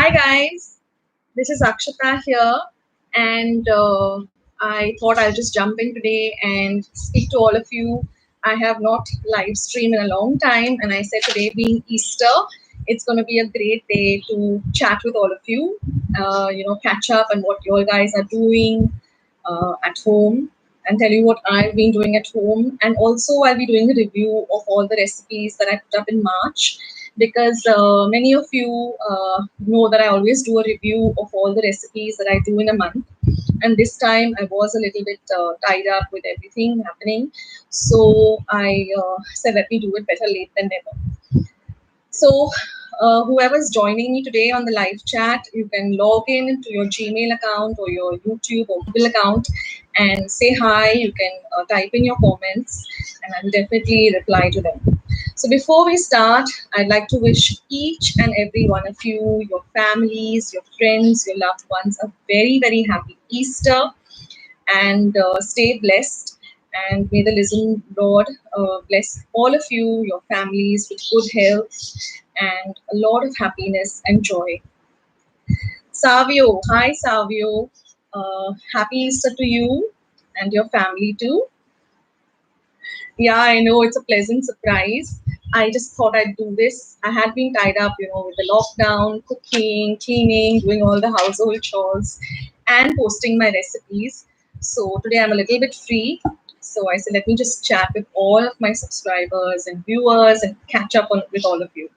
Hi guys, this is Akshata here, and I thought I'll just jump in today and speak to all of you. I have not live streamed in a long time, and I said today being Easter, it's going to be a great day to chat with all of you. Catch up on what you guys are doing at home, and tell you what I've been doing at home. And also, I'll be doing a review of all the recipes that I put up in March because many of you know that I always do a review of all the recipes that I do in a month. And this time I was a little bit tied up with everything happening. So I said, let me do it better late than never. So, whoever's joining me today on the live chat, you can log in to your Gmail account or your YouTube or Google account and say hi. You can type in your comments, and I will definitely reply to them. So, before we start, I'd like to wish each and every one of you, your families, your friends, your loved ones, a very, very happy Easter and stay blessed. And may the listen Lord bless all of you, your families with good health and a lot of happiness and joy. Savio, hi Savio. Happy Easter to you and your family too. Yeah, I know it's a pleasant surprise. I just thought I'd do this. I had been tied up, with the lockdown, cooking, cleaning, doing all the household chores, and posting my recipes. So today I'm a little bit free. So I said, let me just chat with all of my subscribers and viewers and catch up with all of you.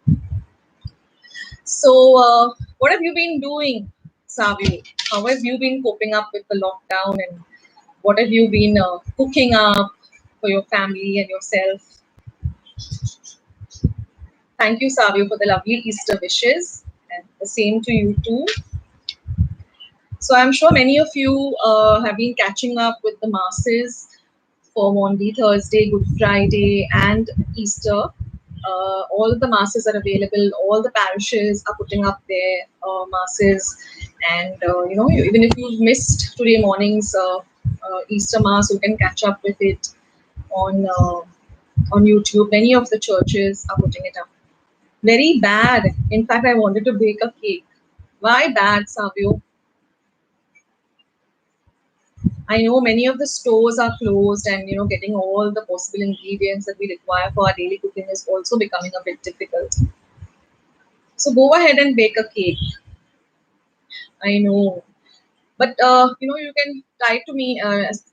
So, what have you been doing, Savio? How have you been coping up with the lockdown and what have you been cooking up for your family and yourself? Thank you, Savio, for the lovely Easter wishes, and the same to you too. So I'm sure many of you have been catching up with the masses for Maundy Thursday, Good Friday, and Easter. All of the masses are available. All the parishes are putting up their masses, and even if you've missed today morning's Easter mass, you can catch up with it on YouTube. Many of the churches are putting it up. Very bad. In fact, I wanted to bake a cake. Why bad, Savio? I know many of the stores are closed, and getting all the possible ingredients that we require for our daily cooking is also becoming a bit difficult. So go ahead and bake a cake. I know, but you can type to me,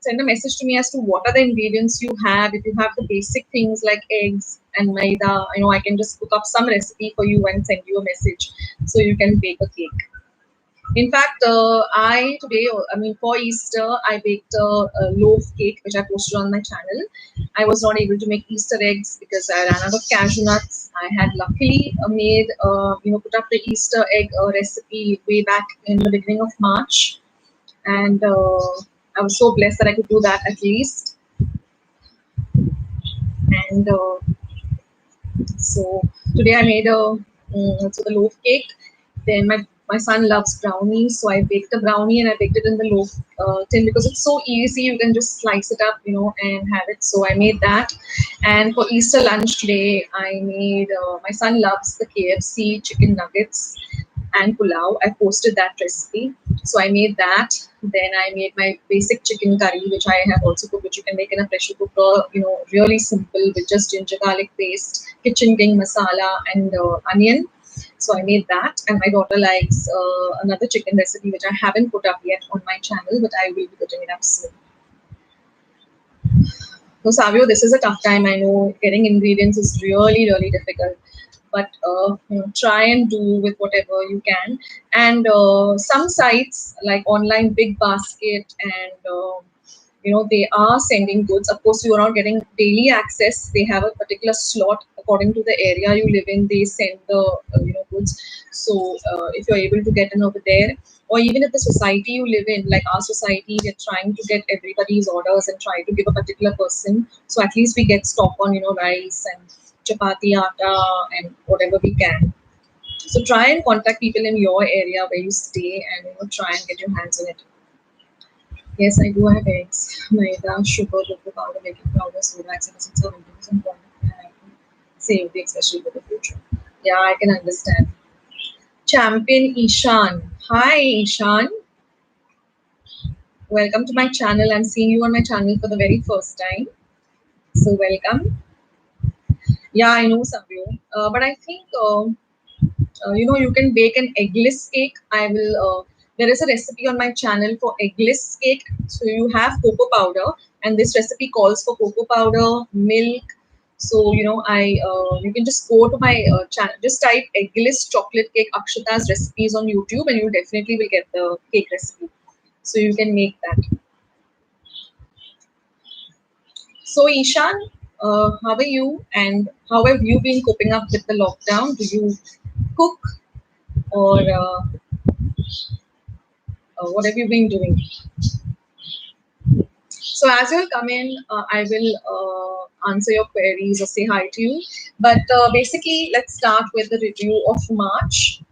send a message to me as to what are the ingredients you have. If you have the basic things like eggs and maida, I can just cook up some recipe for you and send you a message so you can bake a cake. In fact, for Easter, I baked a loaf cake, which I posted on my channel. I was not able to make Easter eggs because I ran out of cashew nuts. I had luckily put up the Easter egg recipe way back in the beginning of March. And I was so blessed that I could do that at least. And so today I made the loaf cake. Then my son loves brownies, so I baked a brownie and I baked it in the loaf tin because it's so easy. You can just slice it up, and have it. So I made that. And for Easter lunch today, I made. My son loves the KFC chicken nuggets and pulao. I posted that recipe, so I made that. Then I made my basic chicken curry, which I have also cooked, which you can make in a pressure cooker. Really simple with just ginger garlic paste, kitchen king masala, and onion. So I made that, and my daughter likes another chicken recipe which I haven't put up yet on my channel, but I will be putting it up soon. So Savio, this is a tough time. I know getting ingredients is really, really difficult, but try and do with whatever you can. And some sites like online Big Basket and they are sending goods. Of course, you are not getting daily access. They have a particular slot according to the area you live in. They send the goods. So if you're able to get in over there, or even if the society you live in, like our society, we're trying to get everybody's orders and try to give a particular person. So at least we get stock on rice and chapati atta and whatever we can. So try and contact people in your area where you stay and try and get your hands on it. Yes, I do have eggs, maida, sugar, cocoa powder, baking powder, soda, etc. And quantity, and I can save the especially for the future. Yeah, I can understand. champion Ishan. Hi, Ishan. Welcome to my channel. I'm seeing you on my channel for the very first time. So, welcome. Yeah, I know Savio. But I think, you can bake an eggless cake. There is a recipe on my channel for eggless cake. So, you have cocoa powder, and this recipe calls for cocoa powder, milk. So, you can just go to my channel, just type eggless chocolate cake Akshata's recipes on YouTube, and you definitely will get the cake recipe. So, you can make that. So, Ishan, how are you and how have you been coping up with the lockdown? Do you cook or what have you been doing? So, as you'll come in, I will answer your queries or say hi to you. But basically, let's start with the review of March.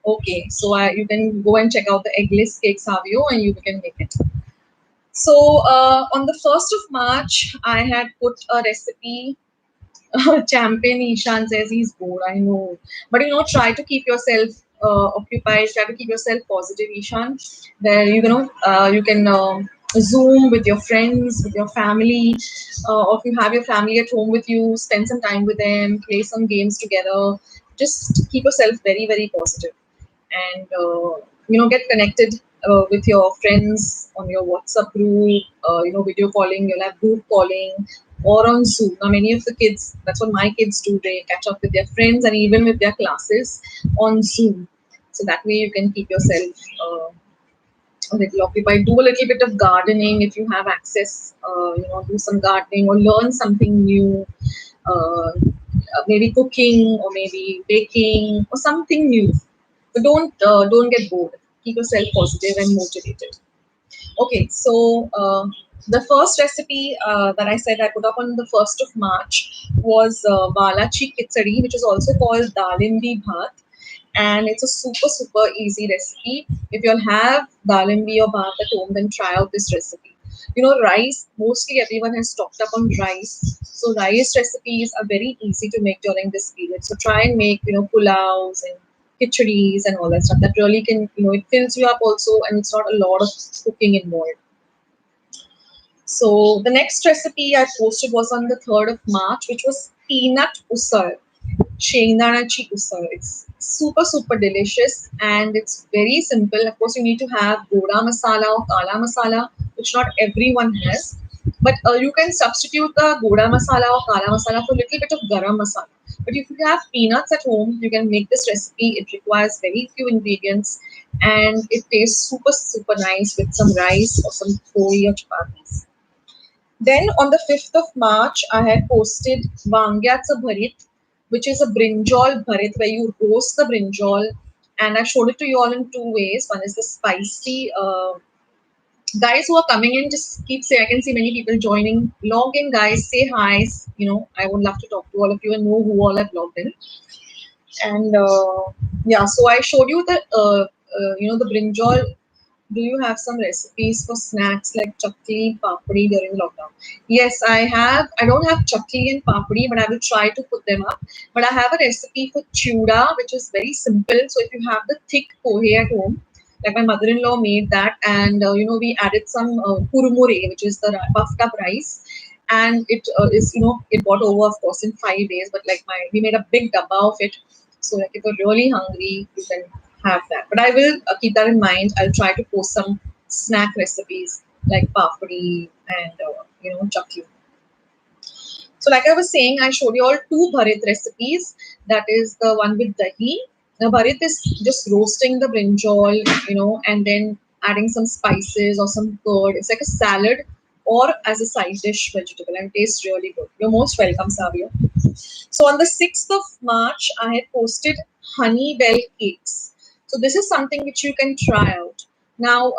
Okay, so you can go and check out the eggless cake Savio and you can make it. So, on the 1st of March, I had put a recipe. Champion Ishan says he's bored. I know, but try to keep yourself occupied. Try to keep yourself positive, Ishan. Where you can Zoom with your friends, with your family, or if you have your family at home with you, spend some time with them, play some games together. Just keep yourself very, very positive and get connected with your friends on your WhatsApp group, video calling, you'll have group calling or on Zoom. Now, many of the kids, that's what my kids do, they catch up with their friends and even with their classes on Zoom. So that way you can keep yourself a little occupied. Do a little bit of gardening if you have access, do some gardening or learn something new. Maybe cooking or maybe baking or something new. But don't get bored. Keep yourself positive and motivated. Okay, so the first recipe that I said I put up on the 1st of March was Balachi Khichdi, which is also called Dalimbi Bhat. And it's a super, super easy recipe. If you'll have Dalimbi or Bhat at home, then try out this recipe. Rice, mostly everyone has stocked up on rice. So rice recipes are very easy to make during this period. So try and make, pulaus and khichdi's and all that stuff. That really can, it fills you up also and it's not a lot of cooking involved. So the next recipe I posted was on the 3rd of March, which was peanut usal. Shengdanachi usal. It's super, super delicious and it's very simple. Of course, you need to have goda masala or kala masala, which not everyone has. But you can substitute the goda masala or kala masala for a little bit of garam masala. But if you have peanuts at home, you can make this recipe. It requires very few ingredients and it tastes super, super nice with some rice or some poi or chapatis. Then on the 5th of March, I had posted Vangyatsa Bharit, which is a brinjal bharit where you roast the brinjal. And I showed it to you all in two ways. One is the spicy. Guys who are coming in, just keep saying, I can see many people joining. Log in, guys, say hi. I would love to talk to all of you and know who all have logged in. And yeah, so I showed you the brinjal. Do you have some recipes for snacks like chakli, papdi during lockdown? Yes, I have. I don't have chakli and papdi, but I will try to put them up. But I have a recipe for chuda, which is very simple. So if you have the thick pohe at home, like my mother-in-law made that, and we added some kurmure, which is the puffed up rice, and it is it got over of course in 5 days. But like we made a big dabba of it. So like if you're really hungry, you can have that. But I will keep that in mind. I'll try to post some snack recipes like papdi and chakli. So like I was saying, I showed you all two bharit recipes. That is the one with dahi. The bharit is just roasting the brinjal, and then adding some spices or some curd. It's like a salad or as a side dish vegetable and it tastes really good. You're most welcome, Savio. So on the 6th of March, I had posted honey bell cakes. So this is something which you can try out. Now,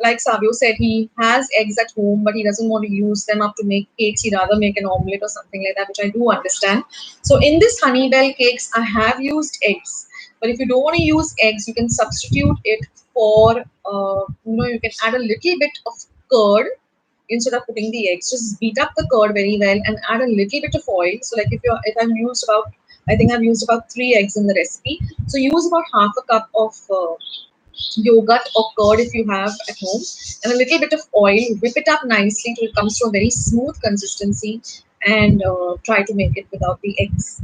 like Savio said, he has eggs at home, but he doesn't want to use them up to make cakes. He'd rather make an omelette or something like that, which I do understand. So in this honey bell cakes, I have used eggs. But if you don't want to use eggs, you can substitute it for, you can add a little bit of curd instead of putting the eggs. Just beat up the curd very well and add a little bit of oil. So like if I'm used about I think I've used about 3 eggs in the recipe. So use about half a cup of yogurt or curd if you have at home, and a little bit of oil. Whip it up nicely till it comes to a very smooth consistency, and try to make it without the eggs.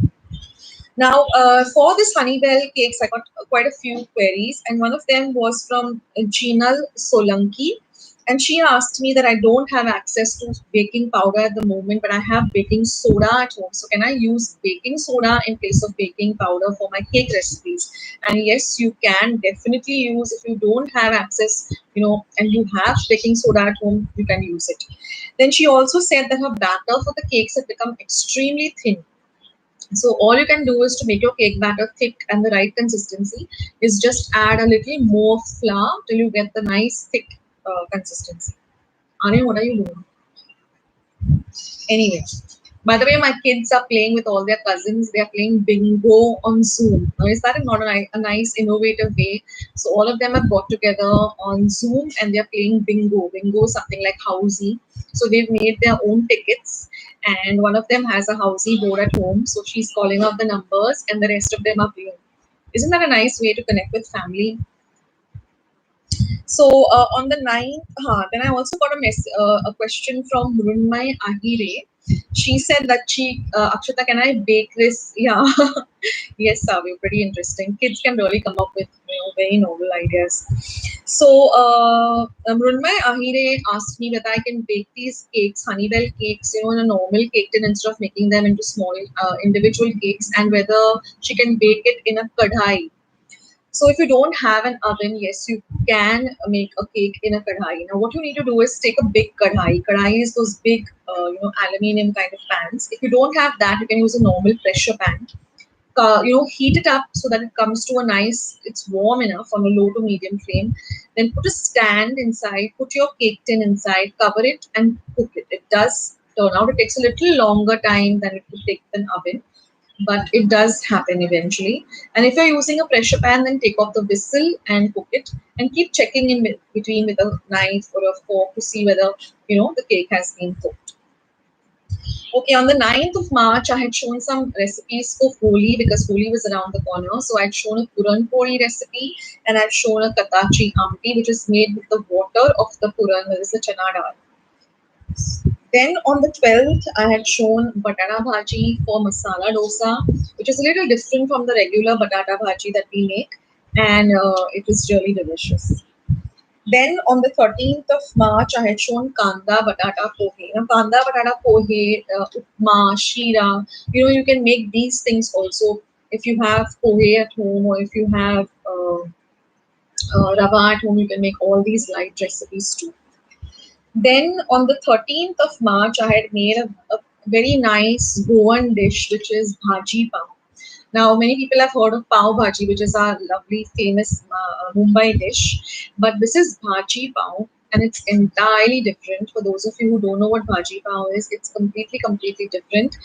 Now, for this Honeywell cakes, I got quite a few queries, and one of them was from Jinal Solanki. And she asked me that I don't have access to baking powder at the moment, but I have baking soda at home. So, can I use baking soda in place of baking powder for my cake recipes? And yes, you can definitely use. If you don't have access, and you have baking soda at home, you can use it. Then she also said that her batter for the cakes had become extremely thin. So all you can do is to make your cake batter thick and the right consistency is just add a little more flour till you get the nice thick consistency. Anya, what are you doing? Anyway, by the way, my kids are playing with all their cousins. They are playing bingo on Zoom. Now, is that not a nice, innovative way? So, all of them have got together on Zoom and they're playing bingo. Bingo is something like housey. So, they've made their own tickets, and one of them has a housey board at home. So, she's calling out the numbers, and the rest of them are playing. Isn't that a nice way to connect with family? So on the ninth, then I also got a question from Mrunmay Ahire. She said that Akshata, can I bake this? Yeah, yes, Savi, pretty interesting. Kids can really come up with very novel ideas. So Mrunmay Ahire asked me whether I can bake these cakes, Honeywell cakes, in a normal cake tin instead of making them into small individual cakes, and whether she can bake it in a kadhai. So if you don't have an oven, yes, you can make a cake in a kadhai. Now, what you need to do is take a big kadhai. Kadhai is those big, aluminium kind of pans. If you don't have that, you can use a normal pressure pan. Heat it up so that it comes to a nice, it's warm enough on a low to medium flame. Then put a stand inside, put your cake tin inside, cover it and cook it. It does turn out, it takes a little longer time than it would take an oven, but it does happen eventually. And if you're using a pressure pan, then take off the whistle and cook it, and keep checking in between with a knife or a fork to see whether the cake has been cooked. Okay, on the 9th of March, I had shown some recipes for Holi because Holi was around the corner. So I'd shown a Puran Poli recipe and I'd shown a Katachi Amti, which is made with the water of the Puran, that is the chana dal. Then on the 12th, I had shown batata bhaji for masala dosa, which is a little different from the regular batata bhaji that we make, and it was really delicious. Then on the 13th of March, I had shown kanda batata pohe. Now, kanda batata pohe, upma, shira, you can make these things also if you have pohe at home, or if you have rava at home, you can make all these light recipes too. Then on the 13th of March, I had made a very nice Goan dish, which is bhaji pav. Now, many people have heard of pav bhaji, which is our lovely, famous Mumbai dish. But this is bhaji pav, and it's entirely different. For those of you who don't know what bhaji pav is, it's completely, completely different.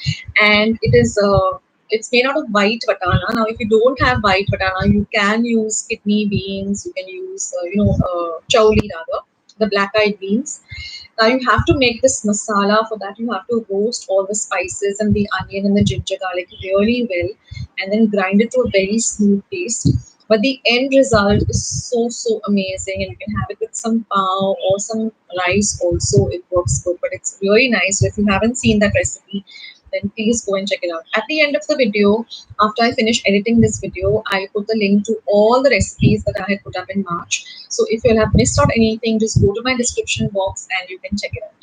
And it's made out of white batana. Now, if you don't have white batana, you can use kidney beans, you can use, chauli rather, the black eyed beans. Now you have to make this masala. For that, you have to roast all the spices and the onion and the ginger garlic really well, and then grind it to a very smooth paste. But the end result is so amazing, and you can have it with some pav or some rice also. It works good, but it's really nice. So if you haven't seen that recipe, then please go and check it out. At the end of the video, after I finish editing this video, I put the link to all the recipes that I had put up in March. So if you have missed out anything, just go to my description box and you can check it out.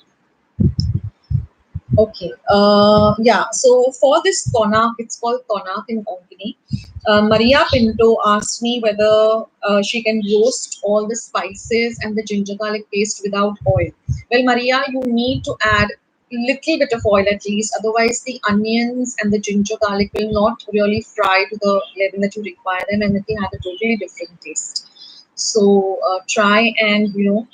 Okay. Yeah. So for this konak, it's called konak in Konkani. Maria Pinto asked me whether she can roast all the spices and the ginger garlic paste without oil. Well, Maria, you need to add little bit of oil at least. Otherwise, the onions and the ginger garlic will not really fry to the level that you require them, and it will have a totally different taste. So try and use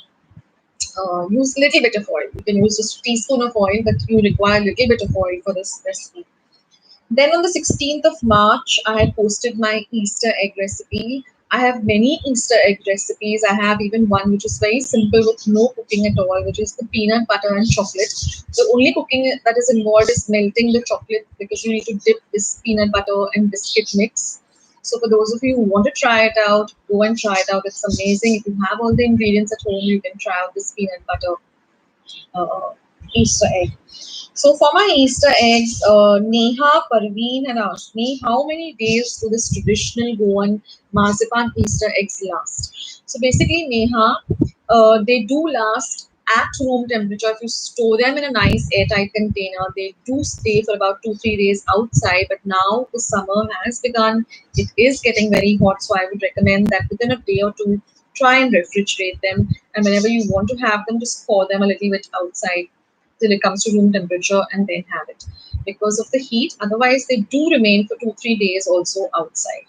little bit of oil. You can use just a teaspoon of oil, but you require a little bit of oil for this recipe. Then on the 16th of March, I had posted my Easter egg recipe. I have many Easter egg recipes. I have even one which is very simple with no cooking at all, which is the peanut butter and chocolate. The only cooking that is involved is melting the chocolate because you need to dip this peanut butter and biscuit mix. So for those of you who want to try it out, go and try it out. It's amazing. If you have all the ingredients at home, you can try out this peanut butter uh, Easter egg. So for my Easter eggs, Neha Parveen had asked me how many days do this traditional Goan marzipan Easter eggs last? So basically, Neha, they do last at room temperature. If you store them in a nice airtight container, they do stay for about 2-3 days outside. But now the summer has begun; it is getting very hot, so I would recommend that within a day or two, try and refrigerate them. And whenever you want to have them, just pour them a little bit outside till it comes to room temperature and then have it because of the heat. Otherwise, they do remain for 2-3 days also outside.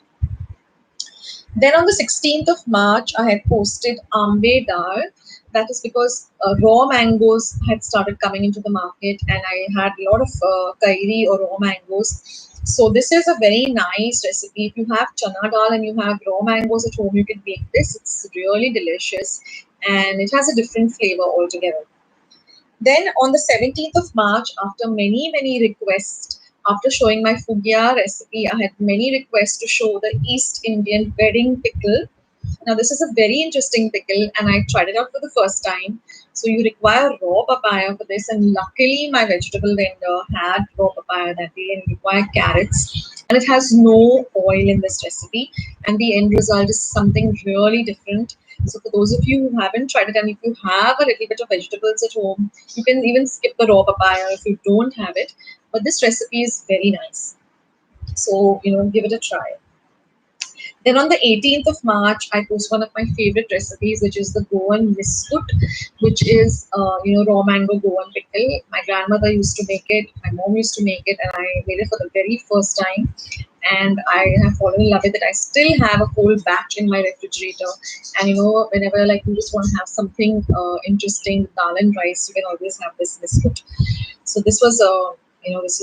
Then on the 16th of March, I had posted Ambe Dal. That is because raw mangoes had started coming into the market and I had a lot of kairi or raw mangoes. So this is a very nice recipe. If you have chana dal and you have raw mangoes at home, you can make this. It's really delicious and it has a different flavor altogether. Then on the 17th of March, after many requests, after showing my Fugia recipe, I had many requests to show the East Indian wedding pickle. Now, this is a very interesting pickle, and I tried it out for the first time. So, you require raw papaya for this, and luckily, my vegetable vendor had raw papaya that day and required carrots. And it has no oil in this recipe, and the end result is something really different. So, for those of you who haven't tried it, and if you have a little bit of vegetables at home, you can even skip the raw papaya if you don't have it. But this recipe is very nice. So, give it a try. Then on the 18th of March, I post one of my favorite recipes, which is the Goan Miskut, which is raw mango Goan pickle. My grandmother used to make it, my mom used to make it, and I made it for the very first time. And I have fallen in love with it. I still have a whole batch in my refrigerator. And whenever like you just want to have something interesting, dal and rice, you can always have this biscuit. So this is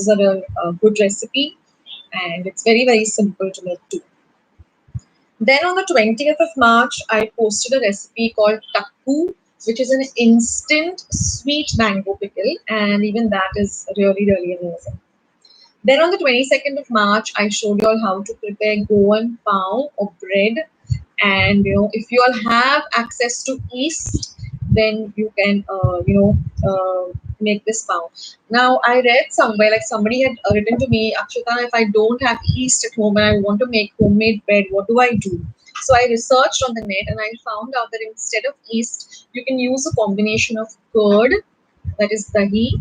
a real good recipe, and it's very simple to make too. Then on the 20th of March, I posted a recipe called takku, which is an instant sweet mango pickle, and even that is really amazing. Then on the 22nd of March, I showed you all how to prepare Goan pao or bread. And if you all have access to yeast, then you can make this pao. Now I read somewhere like somebody had written to me, Akshita, if I don't have yeast at home and I want to make homemade bread, what do I do? So I researched on the net and I found out that instead of yeast, you can use a combination of curd, that is dahi,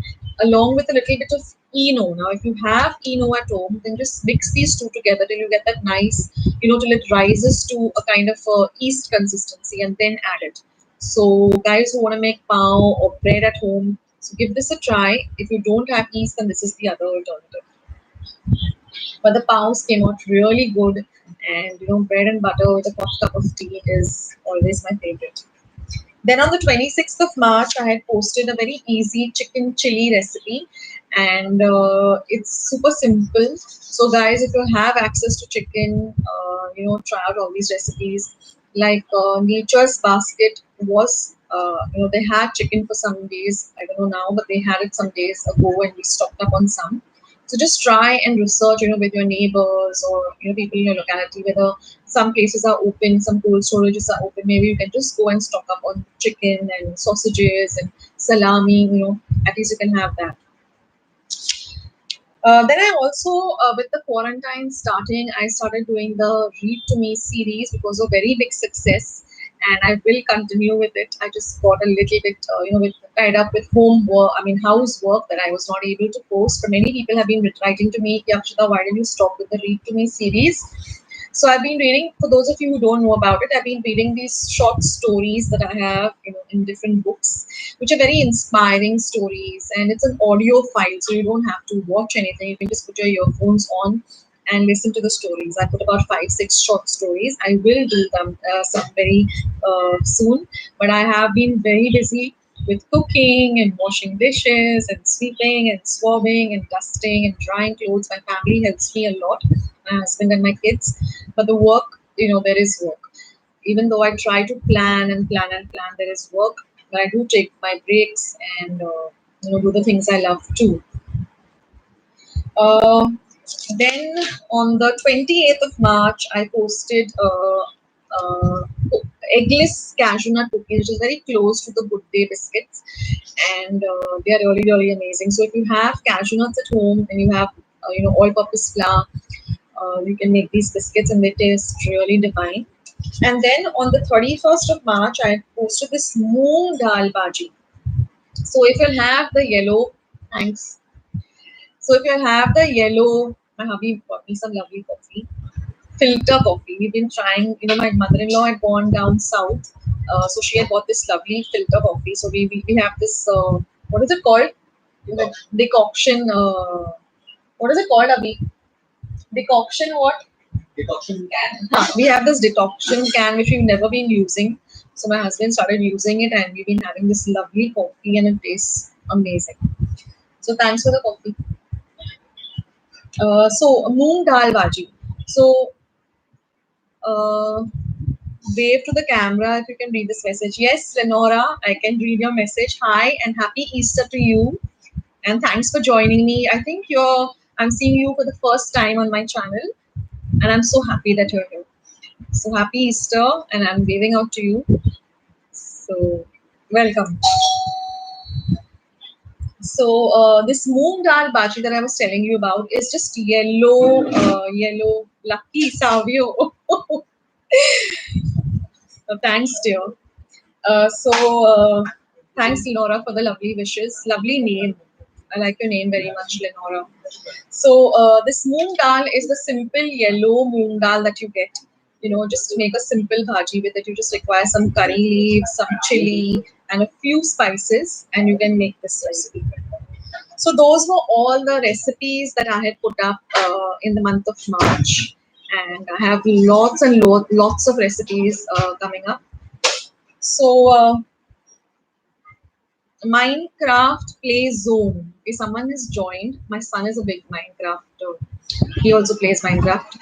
along with a little bit of eno. Now, if you have eno at home, then just mix these two together till you get that nice, till it rises to a kind of yeast consistency and then add it. So, guys who want to make pao or bread at home, so give this a try. If you don't have yeast, then this is the other alternative. But the paos came out really good, and bread and butter with a hot cup of tea is always my favorite. Then on the 26th of March, I had posted a very easy chicken chili recipe, and it's super simple. So, guys, if you have access to chicken, try out all these recipes. Like Nature's Basket was, they had chicken for some days. I don't know now, but they had it some days ago, and we stocked up on some. So just try and research, with your neighbors or people in your locality whether some places are open, some cold storages are open. Maybe you can just go and stock up on chicken and sausages and salami. At least you can have that. Then I also, with the quarantine starting, I started doing the Read to Me series because of very big success, and I will continue with it. I just got a little bit, tied up with homework. I mean, housework that I was not able to post. But many people have been writing to me, Yakshita, why did you stop with the Read to Me series? So I've been reading. For those of you who don't know about it, I've been reading these short stories that I have, in different books, which are very inspiring stories, and it's an audio file, so you don't have to watch anything. You can just put your earphones on and listen to the stories. I put about 5-6 short stories. I will do them some very soon, but I have been very busy with cooking and washing dishes and sweeping and swabbing and dusting and drying clothes. My family helps me a lot, my husband and my kids, but the work, there is work. even though I try to plan and plan and plan, there is work, but I do take my breaks and do the things I love too. Uh, then on the 28th of March, I posted uh, eggless cashew nut cookies, which is very close to the Good Day biscuits, and they are really really amazing. So if you have cashew nuts at home and you have all-purpose flour, you can make these biscuits and they taste really divine. And then on the 31st of March, I posted this moong dal bhaji. So if you have the yellow, thanks. So if you have the yellow, my hubby bought me some lovely coffee, filter coffee. We've been trying, my mother-in-law had gone down south, so she had bought this lovely filter coffee. So we have this, what is it called? The decoction. What is it called, Abhi? Decoction what? Decoction can. We have this decoction can which we've never been using. So my husband started using it, and we've been having this lovely coffee, and it tastes amazing. So thanks for the coffee. So moong dal bhaji. So uh, wave to the camera if you can read this message. Yes, Lenora, I can read your message. Hi and happy Easter to you. And thanks for joining me. I think I'm seeing you for the first time on my channel, and I'm so happy that you're here. So happy Easter, and I'm waving out to you. So welcome. So this moong dal bhaji that I was telling you about is just yellow lucky savio. Thanks, dear. Thanks, Lenora, for the lovely wishes. Lovely name. I like your name very much, Lenora. So this moong dal is the simple yellow moong dal that you get. Just to make a simple bhaji with it, you just require some curry leaves, some chili, and a few spices, and you can make this recipe. So those were all the recipes that I had put up in the month of March, and I have lots and lots of recipes coming up. So Minecraft play zone. If someone has joined, my son is a big Minecraft. He also plays Minecraft.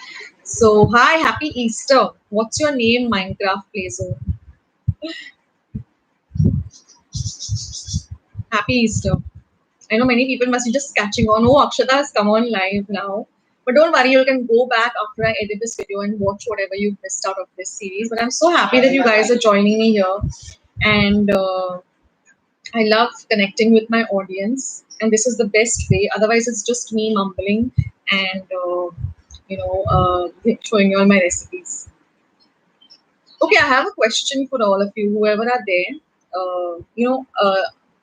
So hi, happy Easter. What's your name, Minecraft play zone? Happy Easter. I know many people must be just catching on. Oh, Akshata has come on live now. But don't worry, you can go back after I edit this video and watch whatever you've missed out of this series. But I'm so happy that you guys are joining me here. And I love connecting with my audience. And this is the best way. Otherwise, it's just me mumbling and, showing you all my recipes. Okay, I have a question for all of you, whoever are there.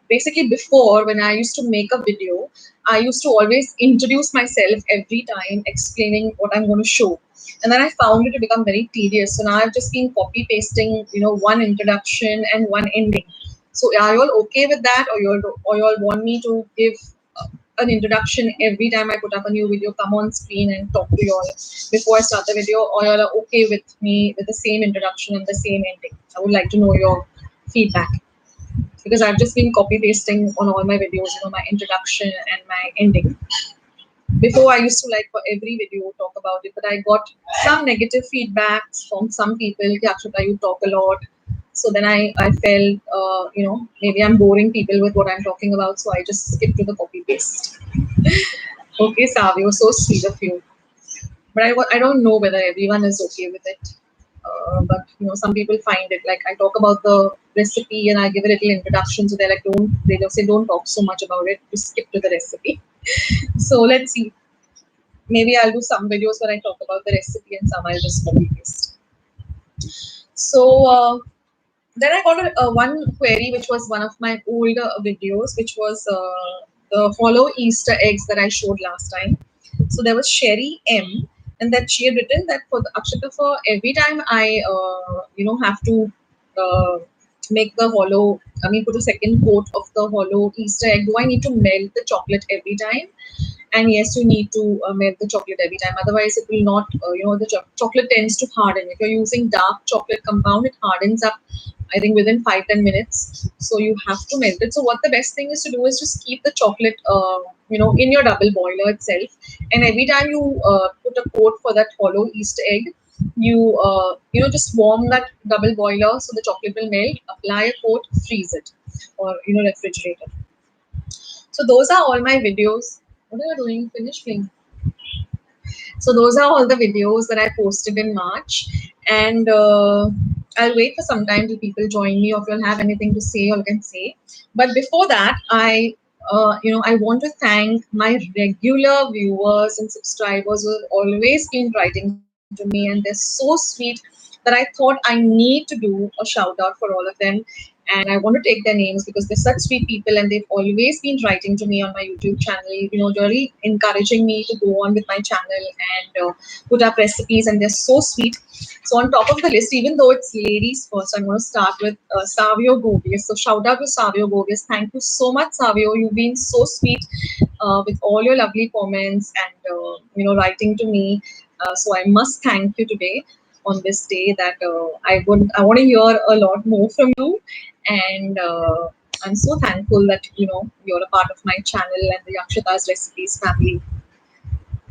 Basically before, when I used to make a video, I used to always introduce myself every time, explaining what I'm going to show. And then I found it to become very tedious. So now I've just been copy pasting, one introduction and one ending. So are you all okay with that, or you all want me to give an introduction every time I put up a new video, come on screen and talk to you all before I start the video, or you all are okay with me with the same introduction and the same ending? I would like to know your feedback, because I've just been copy pasting on all my videos, my introduction and my ending. Before I used to for every video talk about it, but I got some negative feedbacks from some people. Akshata, you talk a lot. So then I felt, maybe I'm boring people with what I'm talking about. So I just skipped to the copy paste. Okay, Savio, so sweet of you. But I don't know whether everyone is okay with it. But some people find it like I talk about the recipe and I give a little introduction. So they're like, they just say don't talk so much about it. Just skip to the recipe. So let's see. Maybe I'll do some videos where I talk about the recipe and some I'll just copy paste. So then I got one query, which was one of my older videos, which was the hollow Easter eggs that I showed last time. So there was Sherry M, and that she had written that for the Akshata, for every time I, have to make the hollow, put a second coat of the hollow Easter egg, do I need to melt the chocolate every time? And yes, you need to melt the chocolate every time. Otherwise, it will not, the chocolate tends to harden. If you're using dark chocolate compound, it hardens up, I think, within 5-10 minutes. So you have to melt it. So what the best thing is to do is just keep the chocolate, in your double boiler itself. And every time you put a coat for that hollow Easter egg, you just warm that double boiler so the chocolate will melt. Apply a coat, freeze it, or refrigerate it. So those are all my videos. What are you doing? Finish playing. So those are all the videos that I posted in March, and I'll wait for some time till people join me, or if you'll have anything to say, you can say. But before that, I want to thank my regular viewers and subscribers who have always been writing to me, and they're so sweet that I thought I need to do a shout out for all of them. And I want to take their names because they're such sweet people and they've always been writing to me on my YouTube channel, really encouraging me to go on with my channel and put up recipes, and they're so sweet. So on top of the list, even though it's ladies first, I'm going to start with Savio Govius. So shout out to Savio Govius. Thank you so much, Savio. You've been so sweet with all your lovely comments and writing to me. So I must thank you today on this day that I want to hear a lot more from you, and I'm so thankful that you're a part of my channel and the Yakshata's Recipes family.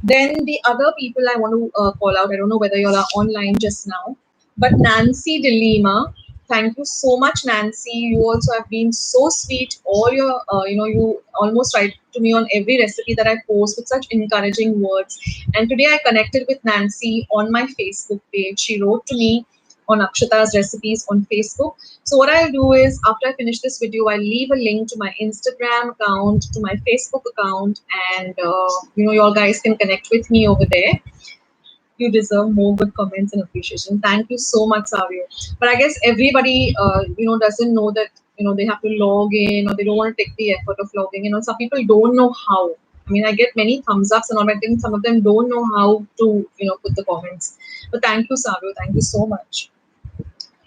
Then the other people I want to call out, I don't know whether you're online just now, but Nancy Delima, thank you so much, Nancy. You also have been so sweet. All your, you almost write to me on every recipe that I post with such encouraging words. And today I connected with Nancy on my Facebook page. She wrote to me on Akshata's Recipes on Facebook. So what I'll do is after I finish this video, I'll leave a link to my Instagram account, to my Facebook account, and you all guys can connect with me over there. You deserve more good comments and appreciation. Thank you so much, Savio. But I guess everybody, doesn't know that they have to log in, or they don't want to take the effort of logging in. Or some people don't know how. I mean, I get many thumbs ups, and all. I think some of them don't know how to put the comments. But thank you, Savio. Thank you so much.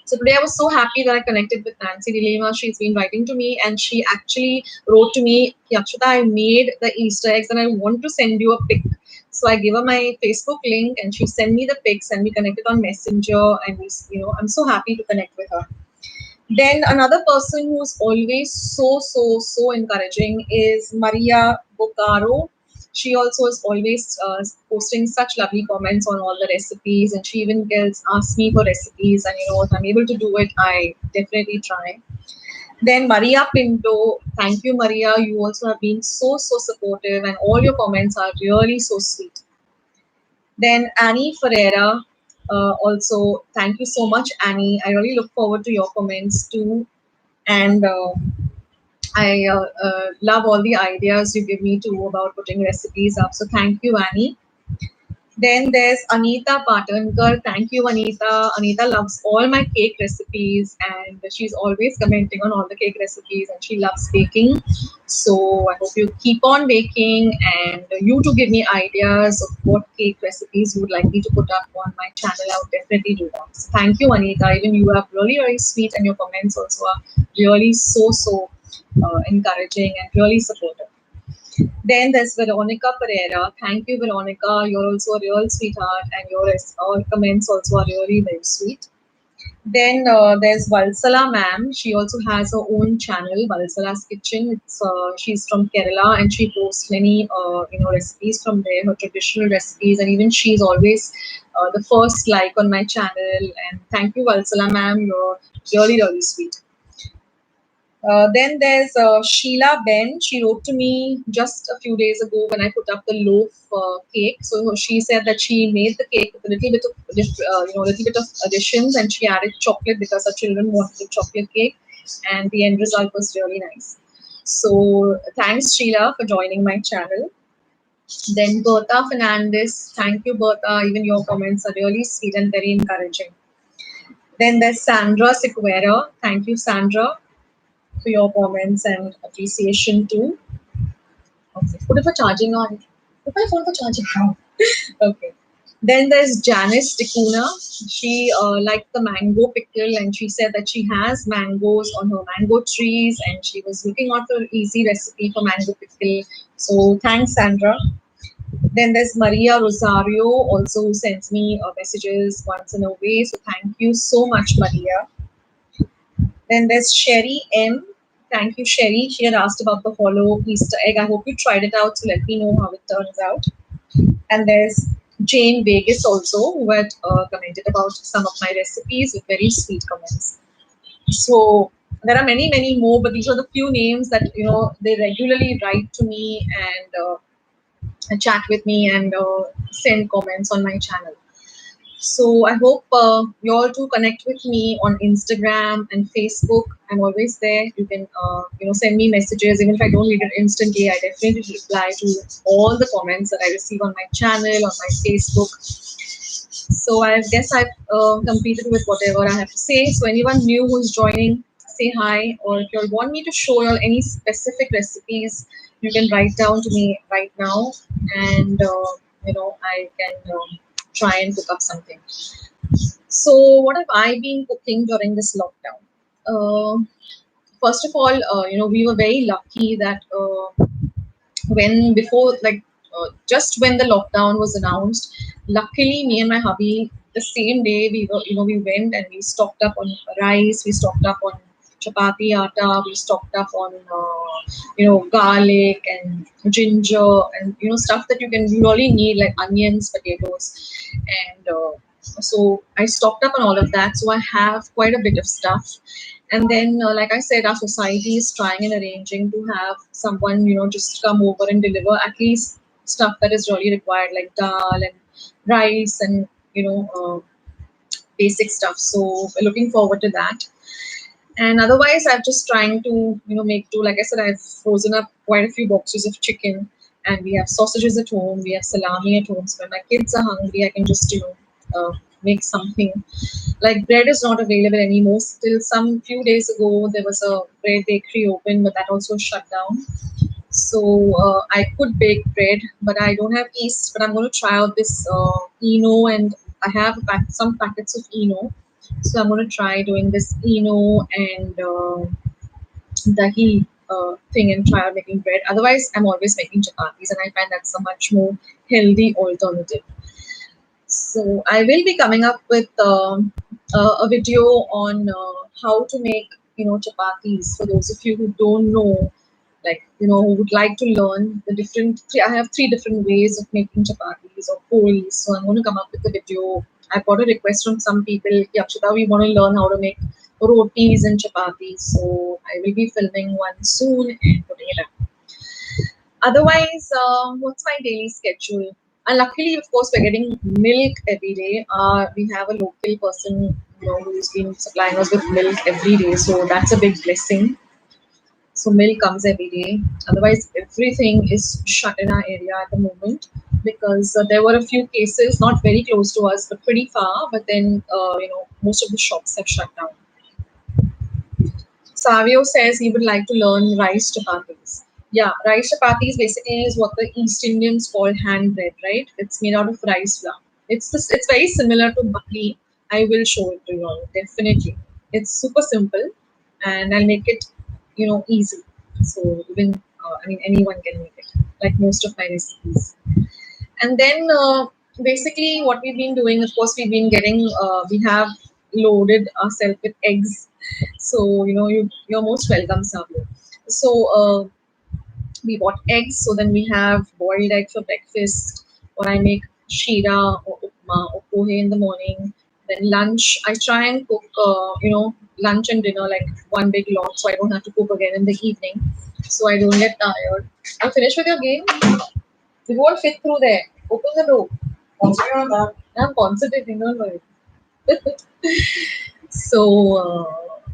So today I was so happy that I connected with Nancy Dilema. She's been writing to me and she actually wrote to me, Yakshata, I made the Easter eggs and I want to send you a pic. So I gave her my Facebook link and she sent me the pics and we connected on Messenger, and I'm so happy to connect with her. Then another person who's always so encouraging is Maria Bocaro. She also is always posting such lovely comments on all the recipes, and she even gets asked me for recipes. And if I'm able to do it, I definitely try. Then Maria Pinto, thank you, Maria. You also have been so supportive, and all your comments are really so sweet. Then Annie Ferreira, also thank you so much, Annie. I really look forward to your comments too, and I love all the ideas you give me too about putting recipes up. So thank you, Annie. Then there's Anita Patankar. Thank you, Anita. Anita loves all my cake recipes and she's always commenting on all the cake recipes and she loves baking. So I hope you keep on baking and you to give me ideas of what cake recipes you would like me to put up on my channel. I would definitely do that. So thank you, Anita. Even you are really very sweet and your comments also are really so encouraging and really supportive. Then there's Veronica Pereira. Thank you, Veronica. You're also a real sweetheart, and your comments also are really very sweet. Then there's Valsala ma'am. She also has her own channel, Valsala's Kitchen. She's from Kerala and she posts many recipes from there, her traditional recipes, and even she's always the first like on my channel. And thank you, Valsala ma'am. You're really sweet. Then there's Sheila Ben. She wrote to me just a few days ago when I put up the loaf cake. So she said that she made the cake with a little bit of little bit of additions, and she added chocolate because her children wanted a chocolate cake, and the end result was really nice. So thanks, Sheila, for joining my channel. Then Bertha Fernandez. Thank you, Bertha. Even your comments are really sweet and very encouraging. Then there's Sandra Sequeira. Thank you, Sandra, for your comments and appreciation too. Okay. Put it for charging on. Put my phone for charging now. Okay. Then there's Janice Tikuna. She liked the mango pickle and she said that she has mangoes on her mango trees and she was looking out for an easy recipe for mango pickle. So thanks, Sandra. Then there's Maria Rosario also who sends me messages once in a way. So thank you so much, Maria. Then there's Sherry M. Thank you, Sherry. She had asked about the hollow Easter egg. I hope you tried it out, so let me know how it turns out. And there's Jane Vegas also, who had commented about some of my recipes with very sweet comments. So there are many more, but these are the few names that they regularly write to me and chat with me and send comments on my channel. So I hope you all to connect with me on Instagram and Facebook. I'm always there. You can send me messages. Even if I don't read it instantly, I definitely reply to all the comments that I receive on my channel, on my Facebook. So I guess I've completed with whatever I have to say. So anyone new who's joining, say hi. Or if you all want me to show you all any specific recipes, you can write down to me right now, and I can try and cook up something. So what have I been cooking during this lockdown? First of all, we were very lucky that when before like just when the lockdown was announced, luckily me and my hubby the same day we went and we stocked up on rice, we stocked up on chapati atta, we stocked up on garlic and ginger and stuff that you can really need like onions, potatoes, and so I stocked up on all of that, so I have quite a bit of stuff. And then like I said, our society is trying and arranging to have someone just come over and deliver at least stuff that is really required, like dal and rice and basic stuff. So we're looking forward to that. And otherwise I'm just trying to make do. Like I said, I've frozen up quite a few boxes of chicken, and we have sausages at home, we have salami at home, so when my kids are hungry I can just make something. Like bread is not available anymore. Still, some few days ago there was a bread bakery open, but that also shut down. So I could bake bread, but I don't have yeast. But I'm going to try out this Eno, and I have some packets of Eno. So I'm going to try doing this Eno and dahi thing and try out making bread. Otherwise, I'm always making chapatis, and I find that's a much more healthy alternative. So I will be coming up with a video on how to make chapatis for those of you who don't know, like who would like to learn the different. I have three different ways of making chapatis or polis. So I'm going to come up with a video. I've got a request from some people. Yakshita, we want to learn how to make rotis and chapatis. So I will be filming one soon and putting it up. Otherwise, what's my daily schedule? And luckily, of course, we're getting milk every day. We have a local person, who's been supplying us with milk every day, so that's a big blessing. So milk comes every day. Otherwise, everything is shut in our area at the moment because there were a few cases, not very close to us, but pretty far. But then, most of the shops have shut down. Savio says he would like to learn rice chapatis. Yeah, rice chapatis basically is what the East Indians call hand bread, right? It's made out of rice flour. It's very similar to bakli. I will show it to you all, definitely. It's super simple, and I'll make it, easy. So even anyone can make it, like most of my recipes. And then basically what we've been doing, of course, we have loaded ourselves with eggs. So you're most welcome, Sablo. So we bought eggs, so then we have boiled egg for breakfast, or I make shira or upma or pohe in the morning. Then lunch, I try and cook lunch and dinner like one big lot, so I don't have to cook again in the evening, so I don't get tired. I'm finished with your game. You won't fit through there. Open the door. Concentrate on that. I'm concentrating, don't worry. So,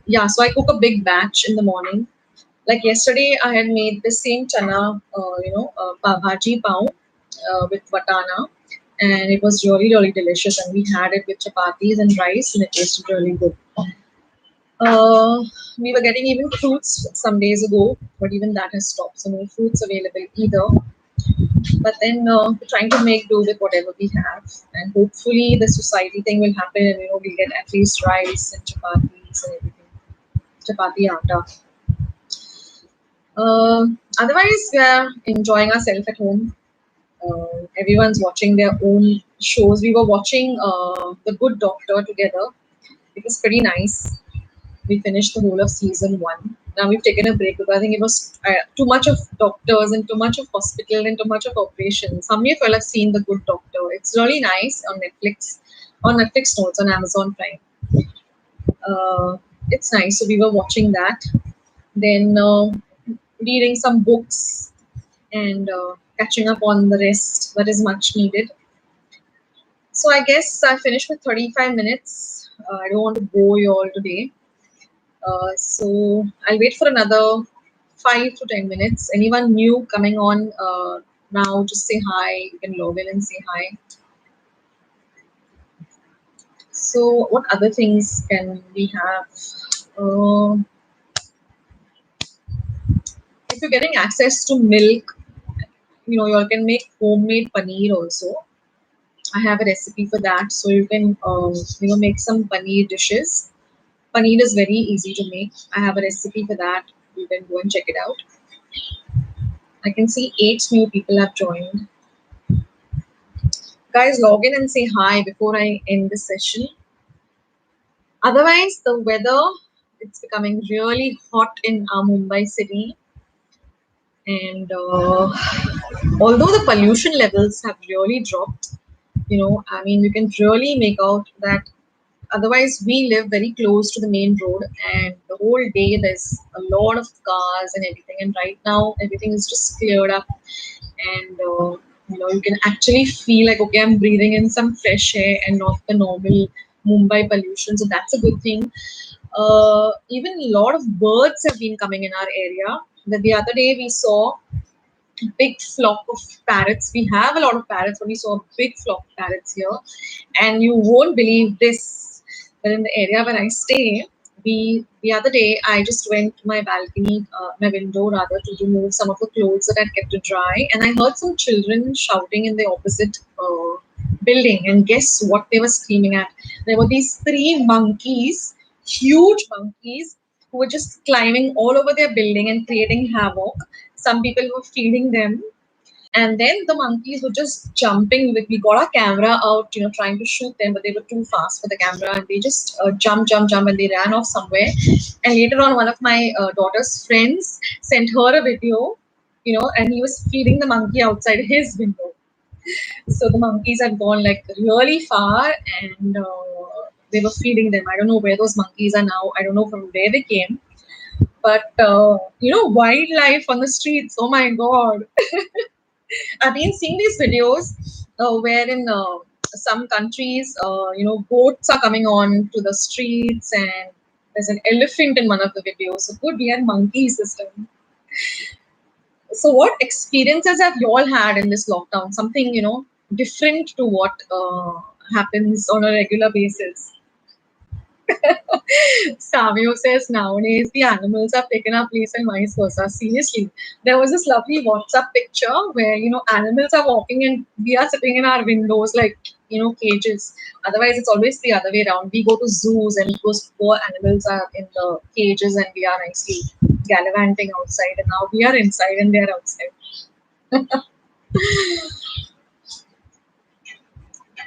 yeah, so I cook a big batch in the morning. Like yesterday, I had made the same chana, bhaji pao with watana, and it was really, really delicious. And we had it with chapatis and rice, and it tasted really good. Uh, we were getting even fruits some days ago, but even that has stopped. So no fruits available either. But then we're trying to make do with whatever we have, and hopefully the society thing will happen, and we'll get at least rice and chapatis and everything, chapati atta. Otherwise, we are enjoying ourselves at home. Everyone's watching their own shows. We were watching The Good Doctor together. It was pretty nice. We finished the whole of season one. Now we've taken a break because I think it was too much of doctors and too much of hospital and too much of operations. How many of you have seen The Good Doctor? It's really nice on Netflix. On Netflix, no, it's on Amazon Prime. Uh, it's nice. So we were watching that. Then reading some books and catching up on the rest that is much needed. So I guess I finished with 35 minutes. I don't want to bore you all today. So I'll wait for another 5 to 10 minutes. Anyone new coming on now, just say hi. You can log in and say hi. So what other things can we have? Uh, if you're getting access to milk, you all can make homemade paneer also. I have a recipe for that, so you can make some paneer dishes. Paneer is very easy to make. I have a recipe for that. You can go and check it out. I can see 8 new people have joined. Guys, log in and say hi before I end the session. Otherwise, the weather, it's becoming really hot in our Mumbai city. And although the pollution levels have really dropped, I mean, you can really make out that otherwise we live very close to the main road, and the whole day there's a lot of cars and everything, and right now everything is just cleared up, and you can actually feel like, okay, I'm breathing in some fresh air and not the normal Mumbai pollution, so that's a good thing. Even a lot of birds have been coming in our area. The other day we saw big flock of parrots. We have a lot of parrots, but we saw a big flock of parrots here. And you won't believe this, but in the area where I stay, the other day I just went to my balcony, my window rather, to remove some of the clothes that I'd kept to dry, and I heard some children shouting in the opposite building. And guess what they were screaming at? There were these three monkeys, huge monkeys, who were just climbing all over their building and creating havoc. Some people were feeding them, and then the monkeys were just jumping. We got our camera out, trying to shoot them, but they were too fast for the camera, and they just jump, and they ran off somewhere. And later on, one of my daughter's friends sent her a video, and he was feeding the monkey outside his window. So the monkeys had gone like really far, and they were feeding them. I don't know where those monkeys are now. I don't know from where they came. But wildlife on the streets. Oh my god! I've been seeing these videos wherein some countries, goats are coming on to the streets, and there's an elephant in one of the videos. So good, we had monkeys this time. So, what experiences have you all had in this lockdown? Something different to what happens on a regular basis. Savio says nowadays the animals have taken our place and vice versa. Seriously, there was this lovely WhatsApp picture where animals are walking and we are sitting in our windows like cages. Otherwise, it's always the other way around. We go to zoos and those poor animals are in the cages and we are nicely gallivanting outside. And now we are inside and they are outside.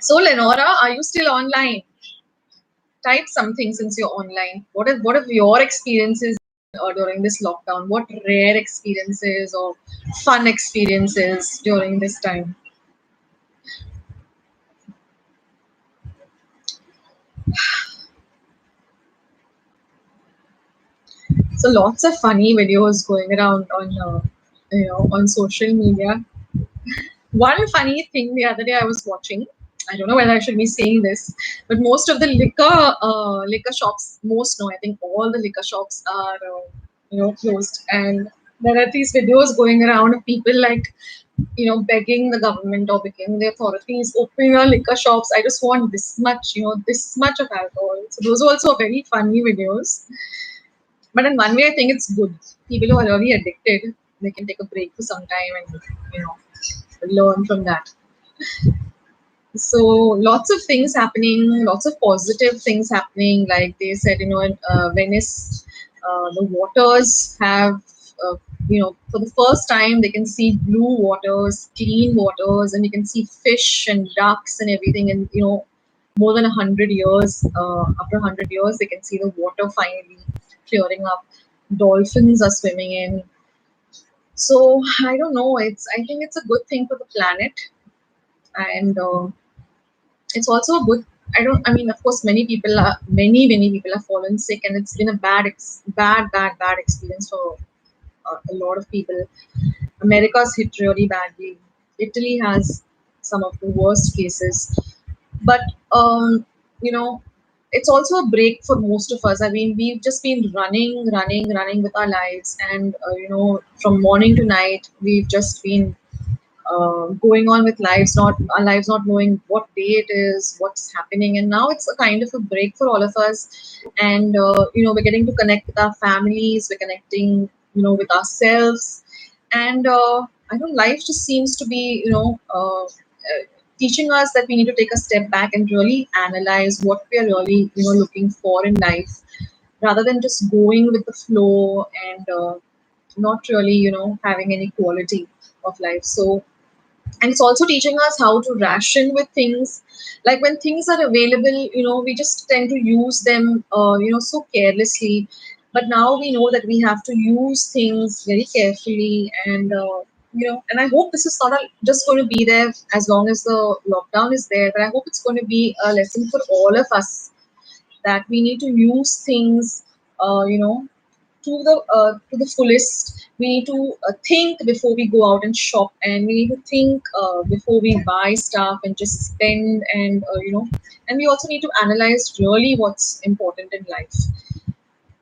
So, Lenora, are you still online? Type something since you're online. What are your experiences during this lockdown? What rare experiences or fun experiences during this time? So lots of funny videos going around on on social media. One funny thing the other day I was watching. I don't know whether I should be saying this, but most of the liquor shops, most no, I think all the liquor shops are closed, and there are these videos going around of people like begging the government or begging the authorities, open your liquor shops. I just want this much, this much of alcohol. So those are also very funny videos. But in one way, I think it's good. People who are really addicted, they can take a break for some time and learn from that. So lots of things happening, lots of positive things happening. Like they said, in Venice, the waters have, for the first time, they can see blue waters, clean waters, and you can see fish and ducks and everything. And more than 100 years. After 100 years, they can see the water finally clearing up. Dolphins are swimming in. So I don't know. I think it's a good thing for the planet, and it's also a good. I mean, of course, many people have fallen sick, and it's been a bad experience for a lot of people. America's hit really badly. Italy has some of the worst cases, but um, you know, it's also a break for most of us. I mean, we've just been running with our lives, and from morning to night, we've just been going on with lives, not our lives, not knowing what day it is, what's happening, and now it's a kind of a break for all of us. And we're getting to connect with our families, we're connecting, with ourselves, and I don't. Life just seems to be, teaching us that we need to take a step back and really analyze what we are really, looking for in life, rather than just going with the flow and not really, having any quality of life. So, and it's also teaching us how to ration with things, like when things are available, we just tend to use them so carelessly. But now we know that we have to use things very carefully, and and I hope this is not just going to be there as long as the lockdown is there, but I hope it's going to be a lesson for all of us, that we need to use things uh, you know to the fullest. We need to think before we go out and shop, and we need to think before we buy stuff and just spend, and and we also need to analyze really what's important in life.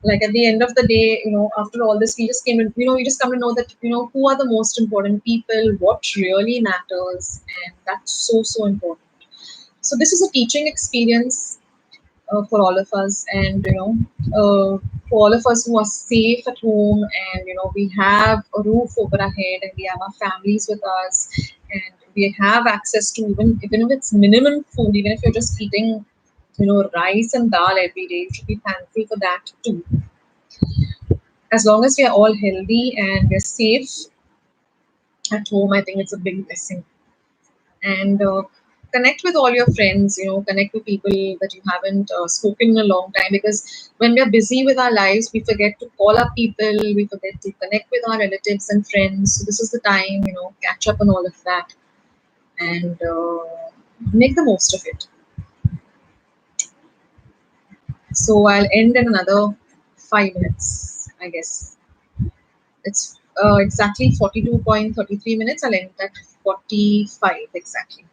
Like at the end of the day, after all this, we just come to know that who are the most important people, what really matters, and that's so important. So this is a teaching experience for all of us, and for all of us who are safe at home, and we have a roof over our head, and we have our families with us, and we have access to, even if it's minimum food, even if you're just eating rice and dal every day, you should be thankful for that too. As long as we are all healthy and we're safe at home, I think it's a big blessing. And connect with all your friends, connect with people that you haven't spoken in a long time, because when we're busy with our lives, we forget to call up people, we forget to connect with our relatives and friends. So this is the time, catch up on all of that, and make the most of it. So I'll end in another 5 minutes, I guess. It's exactly 42.33 minutes. I'll end at 45 exactly.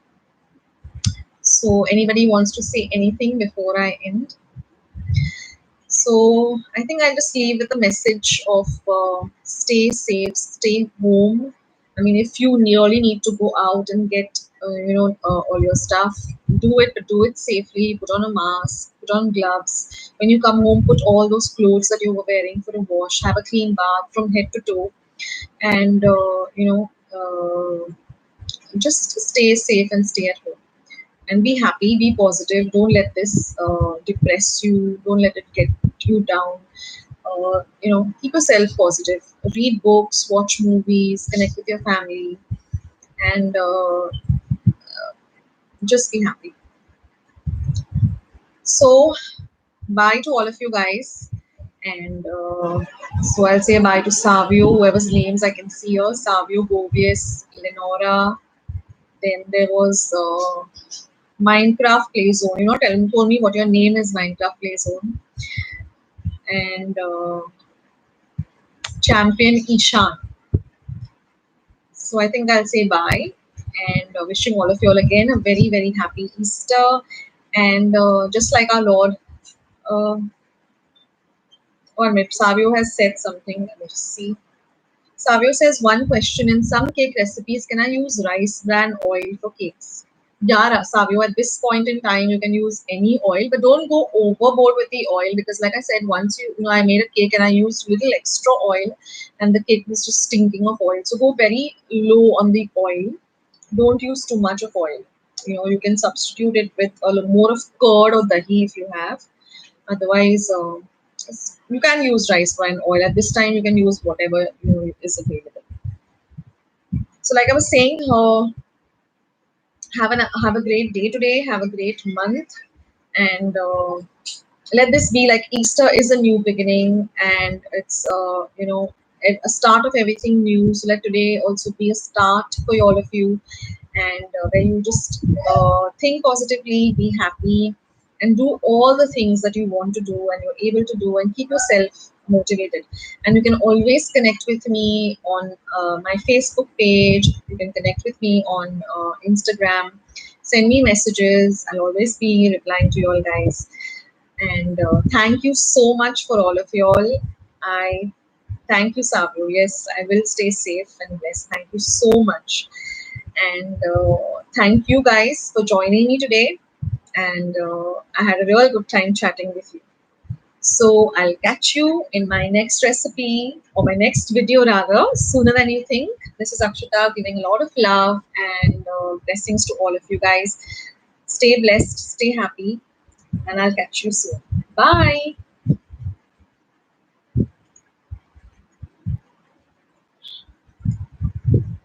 So anybody wants to say anything before I end? So I think I'll just leave with a message of stay safe, stay home. I mean, if you really need to go out and get, all your stuff, do it, but do it safely. Put on a mask, put on gloves. When you come home, put all those clothes that you were wearing for a wash. Have a clean bath from head to toe, and just stay safe and stay at home, and be happy, be positive. Don't let this depress you, don't let it get you down. Keep yourself positive, read books, watch movies, connect with your family, and just be happy. So bye to all of you guys, and so I'll say bye to Savio, whoever's names I can see here: Savio, Bovius, Lenora. Then there was Minecraft Play Zone. Told me what your name is, Minecraft Play Zone. And Champion Ishan. So I think I'll say bye, and wishing all of you all again a very, very happy Easter. And just like our Lord, uh, or maybe Savio has said something. Let me just see. Savio says, one question: in some cake recipes, can I use rice bran oil for cakes? Yeah, Savio, at this point in time, you can use any oil, but don't go overboard with the oil, because, like I said, once I made a cake and I used little extra oil, and the cake was just stinking of oil. So go very low on the oil. Don't use too much of oil. You can substitute it with a little more of curd or dahi if you have. Otherwise, you can use rice bran oil. At this time, you can use whatever is available. So, like I was saying, have a great day today. Have a great month. And let this be like Easter is a new beginning, and it's a start of everything new. So let today also be a start for all of you, and where you just think positively, be happy, and do all the things that you want to do and you're able to do, and keep yourself motivated. And you can always connect with me on my Facebook page. You can connect with me on Instagram. Send me messages. I'll always be replying to you all guys. And thank you so much for all of y'all. I thank you, Savio. Yes, I will stay safe and blessed. Thank you so much. And thank you guys for joining me today. And I had a real good time chatting with you. So I'll catch you in my next recipe or my next video rather sooner than you think. This is Akshita giving a lot of love and blessings to all of you guys. Stay blessed, stay happy, and I'll catch you soon. Bye.